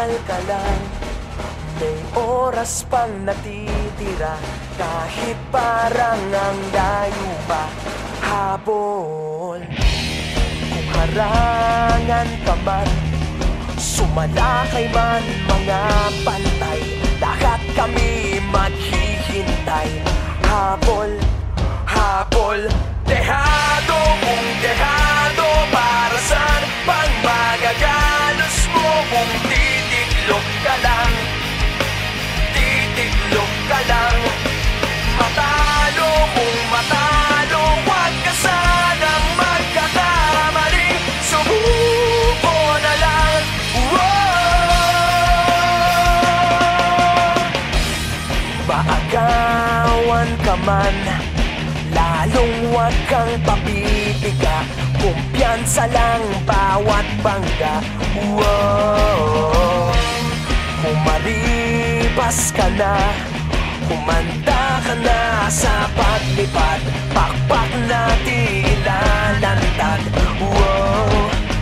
magdasal ka lang. May oras pang natitira, kahit parang ang layo pa. Habol, kung harangan ka man, sumalakay man mga pantay, lahat kami maghihintay. Habol, habol, dehado kung dehado, para saan pang magagalos mo kung titiklop ka lang, titiklop ka lang. Matalo kung matalo, huwag ka sanang magkakamali, subuko na lang. Maagawan ka man, lalong huwag kang papipiga, kumpiyansa lang bawat bangga. Kung maripas ka na, kumanda ka na sa paglipad, pakpak na tilalantad.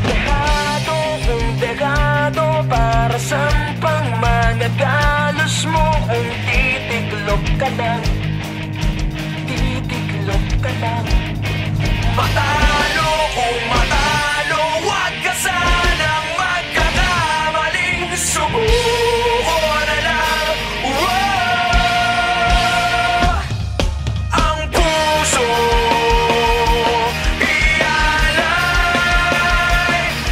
Dehado kung dehado, para saan pang magagalos mo kung titiklop ka lang, titiklop ka lang. Matalo kung matalo, huwag ka sanang magkakamaling, subuko na lang. Ang puso ialay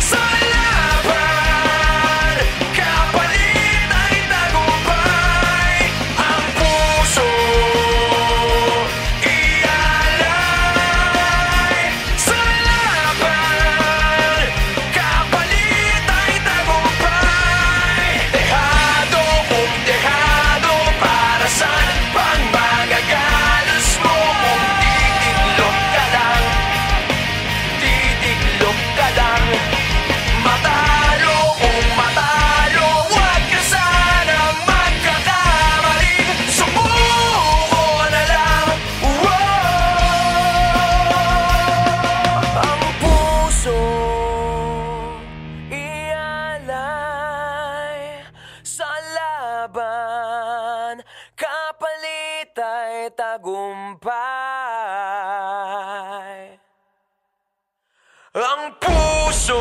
sa laban, kapalit ay tagumpay. Ang puso ialay sa laban, kapalit ay tagumpay. Dehado kung dehado, para saan pang magagalos mo kung titiklop ka lang, titiklop ka lang. Matalo kung matalo, huwag ka sanang magkakamali, subuko na lang. Ang puso ialay sa laban, kapalit ay tagumpay. Ang puso